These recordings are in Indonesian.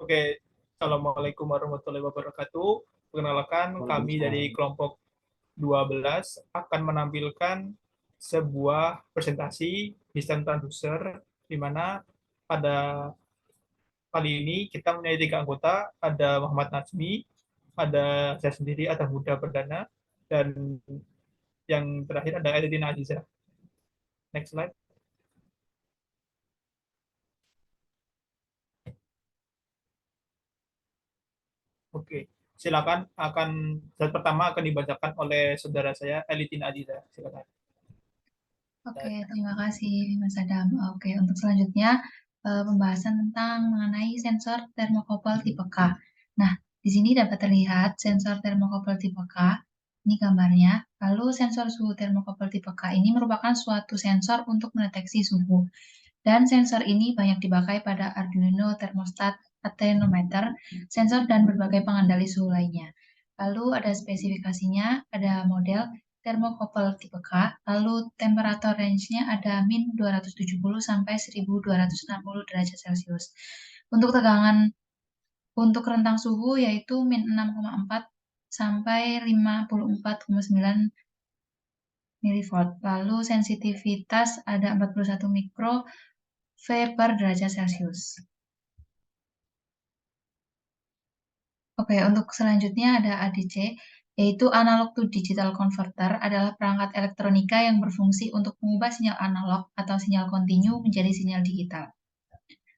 Oke, Assalamualaikum warahmatullahi wabarakatuh. Perkenalkan, kami dari Waalaikumsalam. kelompok 12 akan menampilkan sebuah presentasi sistem transducer, di mana pada kali ini kita mempunyai 3 anggota, ada Muhammad Nazmi, ada saya sendiri, ada Huda Perdana, dan yang terakhir ada Edina Aziza. Next slide. Oke, silakan slide pertama akan dibacakan oleh saudara saya, Elitina Aziza. Silakan. Oke, terima kasih Mas Adam. Oke, untuk selanjutnya pembahasan tentang mengenai sensor termokouple tipe K. Nah, di sini dapat terlihat sensor termokouple tipe K. Ini gambarnya. Lalu sensor suhu termokouple tipe K ini merupakan suatu sensor untuk mendeteksi suhu. Dan sensor ini banyak dipakai pada Arduino thermostat, anemometer, sensor dan berbagai pengendali suhu lainnya. Lalu ada spesifikasinya, ada model termokouple tipe K, lalu temperatur range-nya ada min 270 sampai 1260 derajat Celcius. Untuk rentang suhu yaitu min 6,4 sampai 54,9 milivolt. Lalu sensitivitas ada 41 mikro V per derajat Celcius. Oke, untuk selanjutnya ada ADC, yaitu Analog to Digital Converter adalah perangkat elektronika yang berfungsi untuk mengubah sinyal analog atau sinyal kontinu menjadi sinyal digital.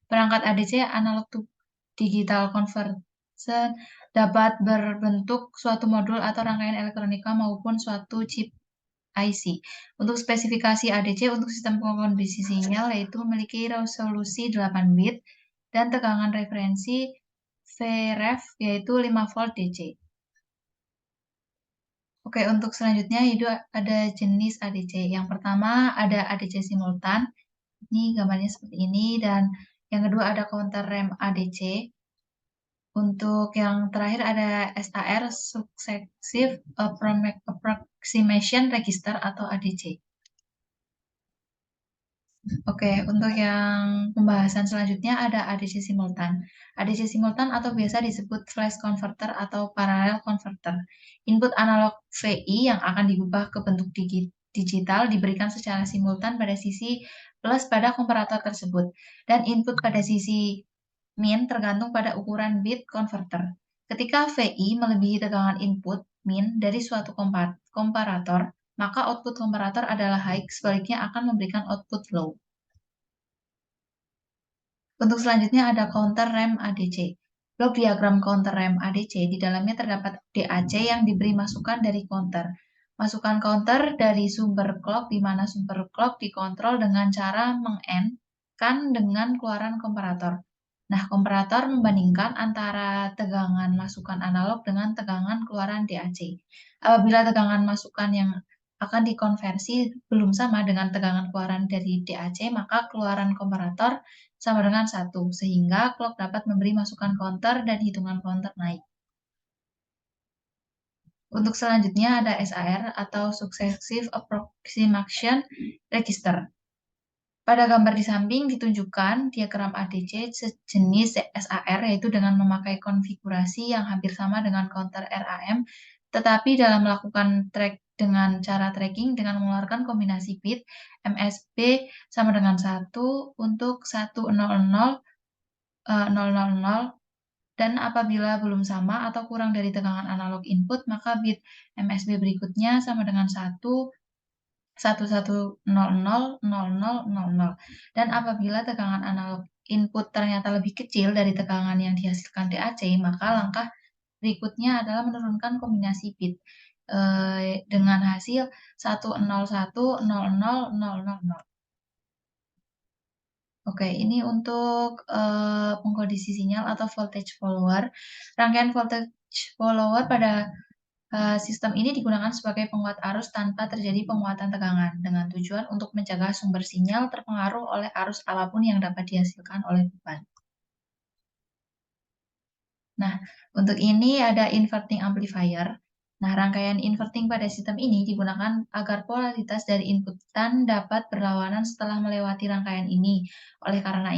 Perangkat ADC Analog to Digital Converter dapat berbentuk suatu modul atau rangkaian elektronika maupun suatu chip IC. Untuk spesifikasi ADC untuk sistem kondisi sinyal yaitu memiliki resolusi 8 bit dan tegangan referensi VREF yaitu 5 volt DC. Oke, untuk selanjutnya itu ada jenis ADC. Yang pertama ada ADC simultan. Ini gambarnya seperti ini dan yang kedua ada counter rem ADC. Untuk yang terakhir ada SAR Successive Approximation Register atau ADC. Oke, untuk yang pembahasan selanjutnya ada ADC simultan. ADC simultan atau biasa disebut flash converter atau parallel converter. Input analog VI yang akan diubah ke bentuk digital diberikan secara simultan pada sisi plus pada komparator tersebut. Dan input pada sisi min tergantung pada ukuran bit converter. Ketika VI melebihi tegangan input min dari suatu komparator, maka output komparator adalah high, sebaliknya akan memberikan output low. Untuk selanjutnya ada counter rem ADC. Blok diagram counter rem ADC di dalamnya terdapat DAC yang diberi masukan dari counter. Masukan counter dari sumber clock di mana sumber clock dikontrol dengan cara meng-AND-kan dengan keluaran komparator. Nah, komparator membandingkan antara tegangan masukan analog dengan tegangan keluaran DAC. Apabila tegangan masukan yang akan dikonversi belum sama dengan tegangan keluaran dari DAC, maka keluaran komparator sama dengan 1, sehingga clock dapat memberi masukan counter dan hitungan counter naik. Untuk selanjutnya ada SAR atau Successive Approximation Register. Pada gambar di samping ditunjukkan diagram ADC sejenis SAR yaitu dengan memakai konfigurasi yang hampir sama dengan counter RAM, tetapi dalam melakukan track dengan cara tracking dengan mengeluarkan kombinasi bit MSB sama dengan 1 untuk 10000 dan apabila belum sama atau kurang dari tegangan analog input maka bit MSB berikutnya sama dengan 1 dan apabila tegangan analog input ternyata lebih kecil dari tegangan yang dihasilkan DAC maka langkah berikutnya adalah menurunkan kombinasi bit dengan hasil 1010000. Oke, ini untuk pengkondisi sinyal atau voltage follower. Rangkaian voltage follower pada sistem ini digunakan sebagai penguat arus tanpa terjadi penguatan tegangan dengan tujuan untuk mencegah sumber sinyal terpengaruh oleh arus apapun yang dapat dihasilkan oleh beban. Nah, untuk ini ada inverting amplifier. Nah, rangkaian inverting pada sistem ini digunakan agar polaritas dari inputan dapat berlawanan setelah melewati rangkaian ini. Oleh karena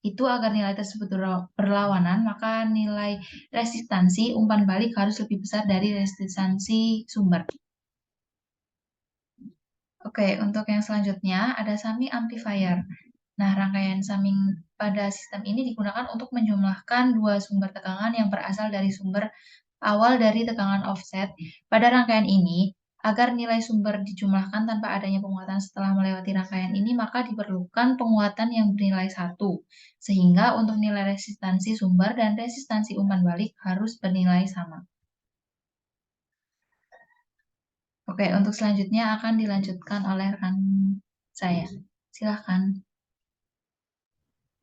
itu agar nilai tersebut berlawanan, maka nilai resistansi umpan balik harus lebih besar dari resistansi sumber. Oke, untuk yang selanjutnya ada summing amplifier. Nah, rangkaian summing pada sistem ini digunakan untuk menjumlahkan dua sumber tegangan yang berasal dari sumber awal dari tegangan offset. Pada rangkaian ini, agar nilai sumber dijumlahkan tanpa adanya penguatan setelah melewati rangkaian ini, maka diperlukan penguatan yang bernilai 1. Sehingga untuk nilai resistansi sumber dan resistansi umpan balik harus bernilai sama. Oke, untuk selanjutnya akan dilanjutkan oleh rekan saya. Silahkan.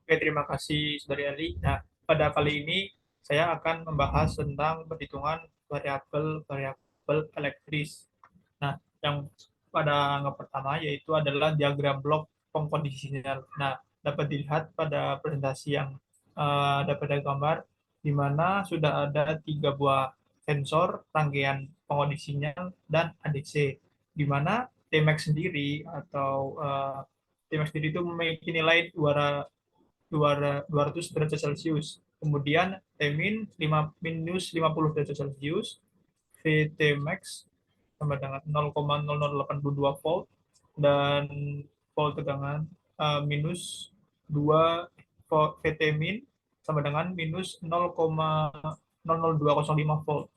Oke, terima kasih Saudari Ali. Nah, pada kali ini saya akan membahas tentang perhitungan variabel-variabel elektris. Nah, yang pada yang pertama yaitu adalah diagram blok pengkondisi sinyal. Nah, dapat dilihat pada presentasi yang ada pada gambar, di mana sudah ada 3 buah sensor rangkaian pengkondisi sinyal dan ADC, di mana Tmax sendiri atau Tmax sendiri itu memiliki nilai 200 derajat Celcius. Kemudian Tmin minus 50 derajat Celcius, VT max sama dengan 0,0082 volt, dan volt tegangan minus 2 volt, VT min sama dengan minus 0,00205 volt.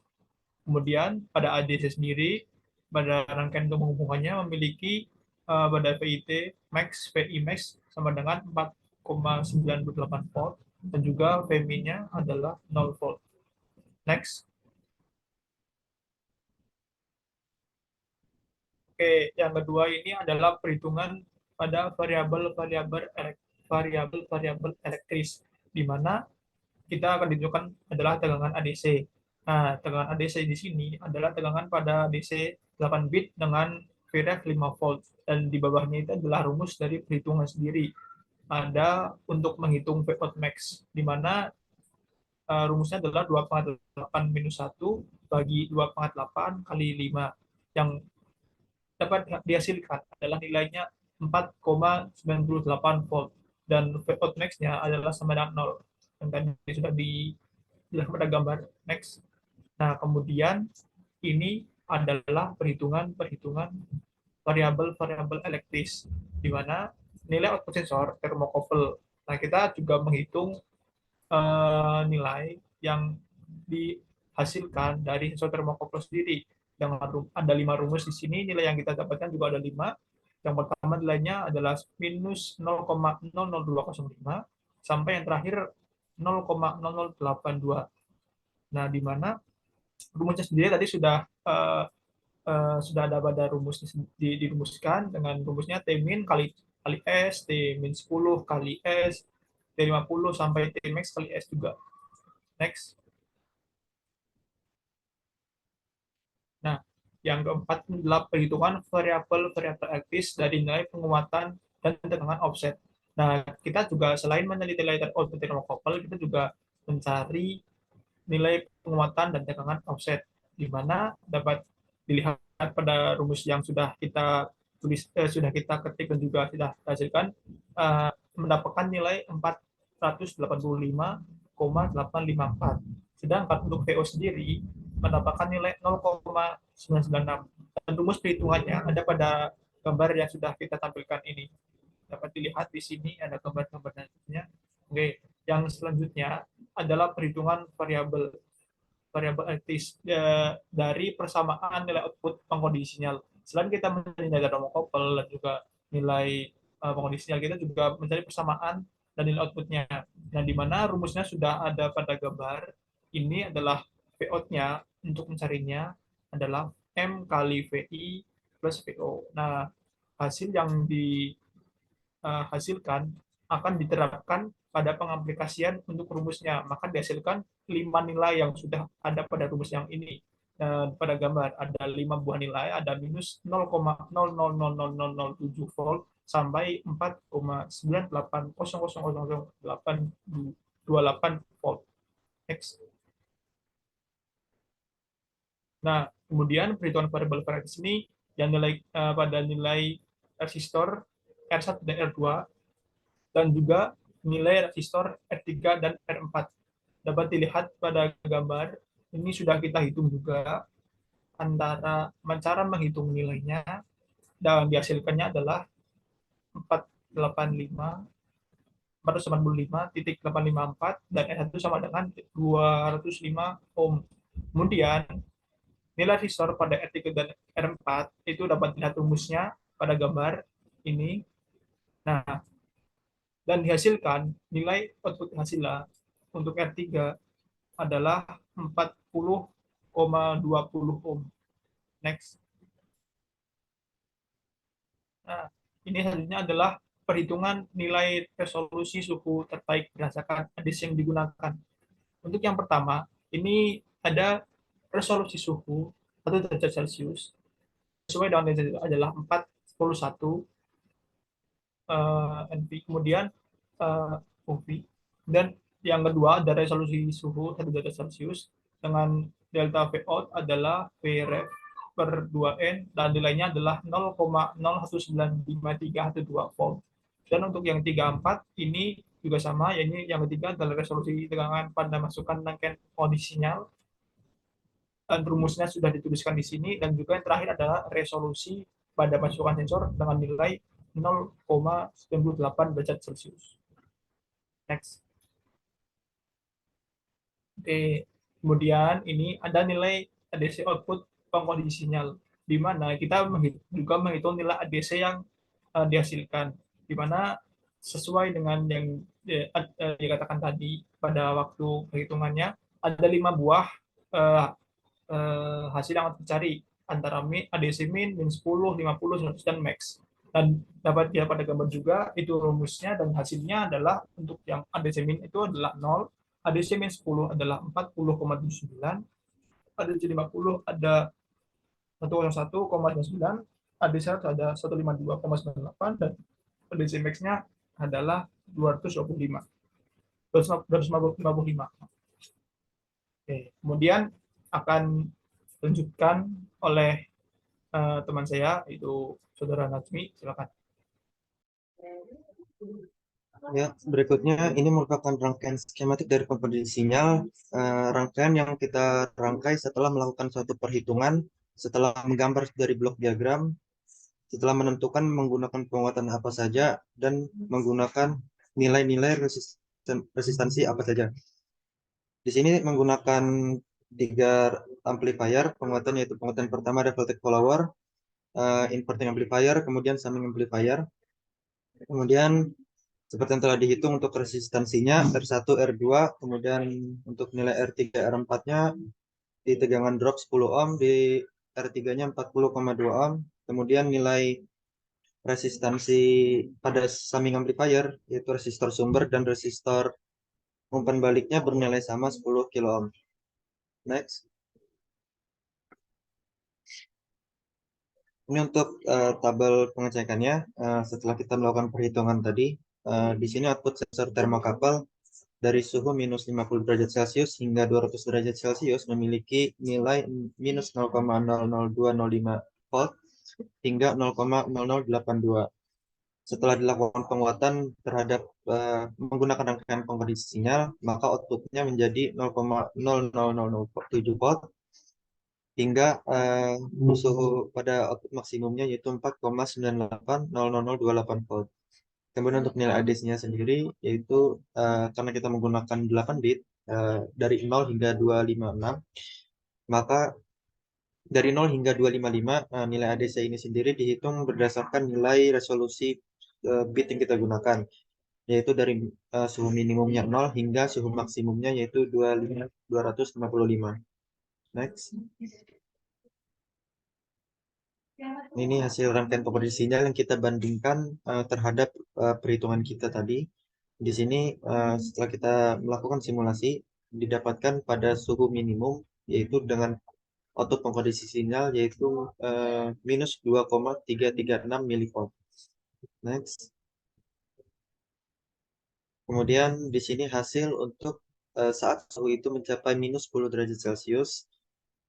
Kemudian pada ADC sendiri, pada rangkaian penghubungannya memiliki pada VIT max, VI max sama dengan 4,98 volt, dan juga VMIN-nya adalah 0 volt. Next. Oke, yang kedua ini adalah perhitungan pada variabel-variabel elektris, di mana kita akan ditunjukkan adalah tegangan ADC. Nah, tegangan ADC di sini adalah tegangan pada ADC 8 bit dengan VREF 5 volt, dan di bawahnya itu adalah rumus dari perhitungan sendiri. Ada untuk menghitung V out max, di mana rumusnya adalah 2,8 minus 1 bagi 2,8 kali 5, yang dapat dihasilkan adalah nilainya 4,98 volt, dan V out max-nya adalah sama dengan 0, yang tadi sudah dilihat pada gambar. Next. Nah, kemudian ini adalah perhitungan variabel-variabel elektris, di mana nilai output sensor termokopel. Nah, kita juga menghitung nilai yang dihasilkan dari sensor termokopel sendiri. Ada 5 rumus di sini, nilai yang kita dapatkan juga ada 5. Yang pertama nilainya adalah minus 0,00205 sampai yang terakhir 0,0082. Nah, di mana rumusnya sendiri tadi sudah ada pada rumus dirumuskan dengan rumusnya T min kali S, T min 10 kali S, T50 sampai T max kali S juga. Next. Nah, yang keempat adalah perhitungan variabel-variabel elektris dari nilai penguatan dan tegangan offset. Nah, kita juga selain meneliti nilai output termokopel, kita juga mencari nilai penguatan dan tegangan offset, di mana dapat dilihat pada rumus yang sudah kita tulis, sudah kita ketik dan juga sudah hasilkan, mendapatkan nilai 485,854. Sedangkan untuk VO sendiri mendapatkan nilai 0,996. Dan rumus perhitungannya ada pada gambar yang sudah kita tampilkan ini. Dapat dilihat di sini ada gambar-gambarnya. Oke, yang selanjutnya adalah perhitungan variabel elektris dari persamaan nilai output pengkondisi sinyal. Selain kita mencari nilai termokopel dan juga nilai pengkondisi sinyal, kita juga mencari persamaan dan nilai outputnya. Nah, di mana rumusnya sudah ada pada gambar. Ini adalah V out-nya, untuk mencarinya adalah M kali VI plus VO. Nah, hasil yang dihasilkan akan diterapkan pada pengaplikasian untuk rumusnya. Maka dihasilkan 5 nilai yang sudah ada pada rumus yang ini. Pada gambar ada 5 buah nilai, ada minus 0,000007 volt sampai 4,98000828 volt. Next. Nah, kemudian perhitungan variabel variabel ini yang nilai pada nilai resistor R1 dan R2, dan juga nilai resistor R3 dan R4. Dapat dilihat pada gambar, ini sudah kita hitung juga antara cara menghitung nilainya, dan dihasilkannya adalah 485,854 dan R1 sama dengan 205 ohm. Kemudian nilai resistor pada R3 dan R4 itu dapat dilihat rumusnya pada gambar ini. Nah, dan dihasilkan nilai output hasilnya untuk R3 adalah 40,20 ohm. Next. Nah, ini selanjutnya adalah perhitungan nilai resolusi suhu terbaik berdasarkan ADC yang digunakan. Untuk yang pertama, ini ada resolusi suhu 1 derajat Celcius sesuai dengan derajat adalah 41 NV, kemudian UV. Dan yang kedua ada resolusi suhu 1 derajat Celcius dengan delta V out adalah Vref per 2N dan nilainya adalah 0,019532 volt. Dan untuk yang 34 ini juga sama, yaitu yang ketiga adalah resolusi tegangan pada masukan rangkaian kondisi sinyal, dan rumusnya sudah dituliskan di sini. Dan juga yang terakhir adalah resolusi pada masukan sensor dengan nilai 0,98 derajat Celcius. Next. Oke, kemudian ini ada nilai ADC output pengkondisi sinyal, di mana kita juga menghitung nilai ADC yang dihasilkan, di mana sesuai dengan yang dikatakan tadi pada waktu perhitungannya, ada 5 buah hasil yang tercari antara ADC min, min 10, 50, 100, dan max. Dan dapat dilihat pada gambar juga, itu rumusnya dan hasilnya adalah untuk yang ADC min itu adalah 0, ADC min 10 adalah 40,79, ADC 50 ada 101,99, ADC 100 ada 152,98, dan ADC max-nya adalah 225. 255. Oke, kemudian akan ditunjukkan oleh teman saya, itu Saudara Najmi, silakan. Ya, berikutnya ini merupakan rangkaian skematik dari komposisi sinyal, rangkaian yang kita rangkai setelah melakukan suatu perhitungan, setelah menggambar dari blok diagram, setelah menentukan menggunakan penguatan apa saja, dan menggunakan nilai-nilai resistansi apa saja. Di sini menggunakan 3 amplifier penguatan, yaitu penguatan pertama ada voltage follower, inverting amplifier, kemudian summing amplifier. Kemudian seperti yang telah dihitung untuk resistansinya R1, R2, kemudian untuk nilai R3, R4-nya di tegangan drop 10 ohm, di R3-nya 40,2 ohm, kemudian nilai resistansi pada summing amplifier yaitu resistor sumber dan resistor umpan baliknya bernilai sama 10 kilo ohm. Next. Ini untuk tabel pengecekannya setelah kita melakukan perhitungan tadi. Di sini output sensor termokapel dari suhu minus 50 derajat Celcius hingga 200 derajat Celcius memiliki nilai minus 0,00205 volt hingga 0,0082. Setelah dilakukan penguatan terhadap menggunakan rangkaian pengkondisi sinyal, maka outputnya menjadi 0,00007 volt hingga suhu pada output maksimumnya yaitu 4,980028 volt. Kemudian untuk nilai ADC-nya sendiri yaitu karena kita menggunakan 8 bit dari 0 hingga 256, maka dari 0 hingga 255 nilai ADC ini sendiri dihitung berdasarkan nilai resolusi bit yang kita gunakan, yaitu dari suhu minimumnya 0 hingga suhu maksimumnya yaitu 255. Next. Ini hasil rangkaian komposisi sinyal yang kita bandingkan terhadap perhitungan kita tadi. Di sini setelah kita melakukan simulasi, didapatkan pada suhu minimum yaitu dengan output pengkondisi sinyal yaitu minus 2,336 milivolt. Next. Kemudian di sini hasil untuk saat suhu itu mencapai minus 10 derajat Celcius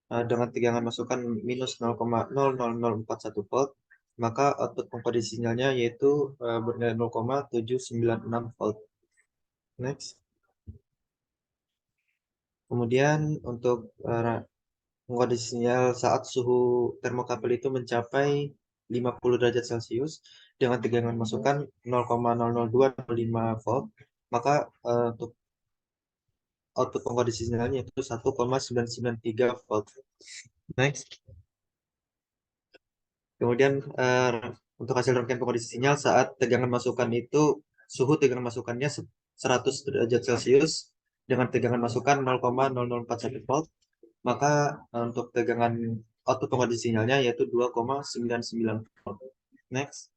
dengan tegangan masukan minus 0,00041 volt, maka output komposisi sinyalnya yaitu bernilai 0,796 volt. Next. Kemudian untuk kondisi sinyal saat suhu termokabel itu mencapai 50 derajat Celcius dengan tegangan masukan 0,00205 volt, maka untuk output pengkondisi sinyalnya itu 1,993 volt. Next. Kemudian untuk hasil rangkaian pengkondisi sinyal saat tegangan masukan itu suhu tegangan masukannya 100 derajat Celcius dengan tegangan masukan 0,0041 volt, maka untuk tegangan output pengkondisi sinyalnya yaitu 2,99 volt. Next.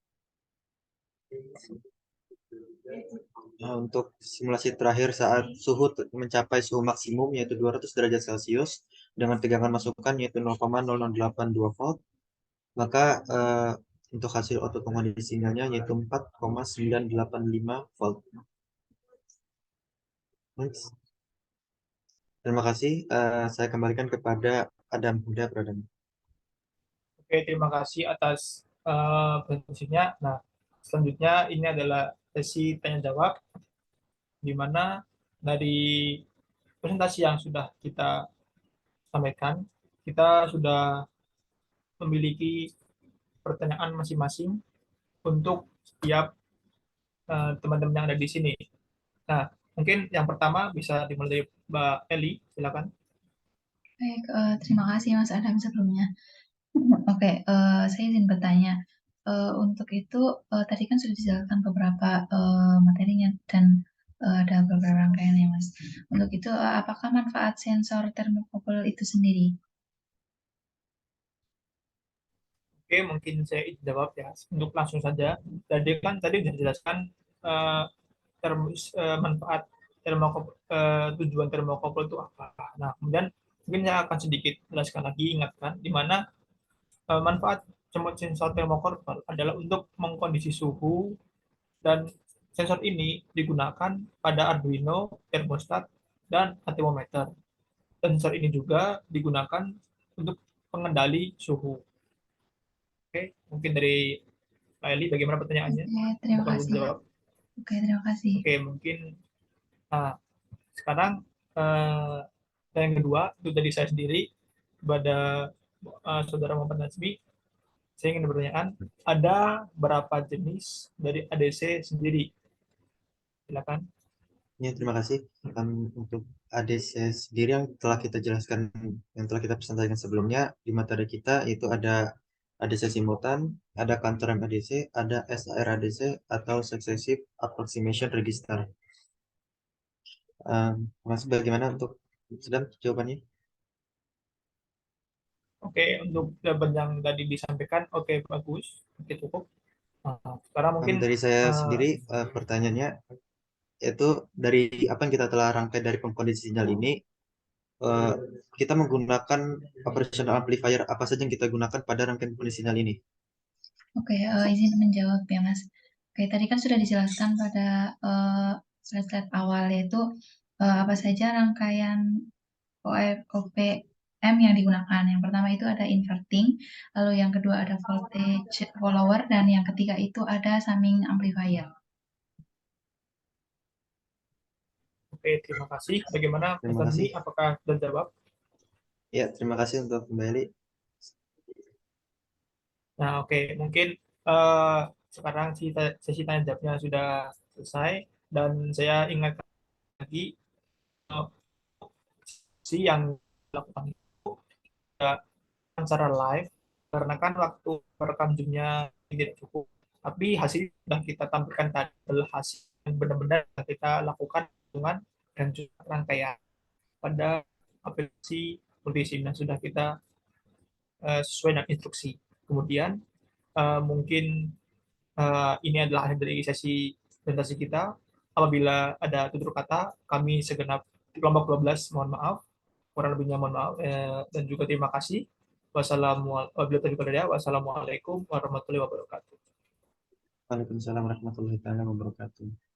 Nah, untuk simulasi terakhir saat suhu mencapai suhu maksimum yaitu 200 derajat Celcius dengan tegangan masukan yaitu 0,0082 volt, maka untuk hasil output pengkondisi sinyalnya yaitu 4,985 volt. Next. Terima kasih. Saya kembalikan kepada Adam Huda Pradana. Oke, terima kasih atas presentasinya. Nah, selanjutnya ini adalah sesi tanya jawab, di mana dari presentasi yang sudah kita sampaikan, kita sudah memiliki pertanyaan masing-masing untuk setiap teman-teman yang ada di sini. Nah, mungkin yang pertama bisa dimulai dari Mbak Eli, silakan. Baik, terima kasih Mas Adam sebelumnya. Oke, saya izin bertanya. Untuk itu, tadi kan sudah dijelaskan beberapa materinya dan ada beberapa rangkaian ya Mas. Untuk itu, apakah manfaat sensor termokouple itu sendiri? Oke, mungkin saya jawab ya. Untuk langsung saja, tadi kan tadi sudah dijelaskan uh, manfaat tujuan termokouple itu apa. Nah, kemudian mungkin saya akan sedikit jelaskan lagi, ingatkan, di mana manfaat sensor termokouple adalah untuk mengkondisi suhu, dan sensor ini digunakan pada Arduino, termostat, dan atemometer. Dan sensor ini juga digunakan untuk pengendali suhu. Oke, mungkin dari Pak Eli, bagaimana pertanyaannya? Oke, terima Bukan kasih. jawab. Oke, terima kasih. Oke, mungkin nah, sekarang yang kedua itu dari saya sendiri kepada saudara Muhammad Nazmi, saya ingin bertanya, ada berapa jenis dari ADC sendiri? Silakan. Ya, terima kasih. Untuk ADC sendiri yang telah kita jelaskan, yang telah kita presentasikan sebelumnya di materi kita, itu ada ADC simultan, ada Cantor ADC, ada SAR ADC atau Successive Approximation Register. Mas, bagaimana untuk sedang jawabannya? Oke, untuk jawaban yang tadi disampaikan, oke, bagus, oke, cukup. Nah, sekarang mungkin Dari saya sendiri, pertanyaannya yaitu dari apa yang kita telah rangkai dari pengkondisi sinyal ini, kita menggunakan operational amplifier apa saja yang kita gunakan pada rangkaian pengkondisi sinyal ini? Oke, izin menjawab ya Mas. Oke, tadi kan sudah dijelaskan pada slide-slide awal, yaitu apa saja rangkaian OPM yang digunakan. Yang pertama itu ada inverting, lalu yang kedua ada voltage follower, dan yang ketiga itu ada summing amplifier. oke, terima kasih. Bagaimana Terima Mas kasih. Dani, apakah sudah jawab? Ya, terima kasih untuk kembali. Nah, oke, mungkin eh, sekarang sesi tanya jawabnya sudah selesai, dan saya ingatkan lagi eh, si yang dilakukan itu secara live, karena kan waktu merekam zoomnya tidak cukup, tapi hasil yang kita tampilkan tadi adalah hasil yang benar-benar kita lakukan dengan dan juga rangkaian pada aplikasi multisim yang sudah kita sesuai dengan instruksi. Kemudian mungkin ini adalah akhir dari sesi presentasi kita. Apabila ada tutur kata, kami segenap kelompok 12 mohon maaf, kurang lebihnya mohon maaf, dan juga terima kasih. Wassalamualaikum warahmatullahi wabarakatuh. Waalaikumsalam warahmatullahi wabarakatuh.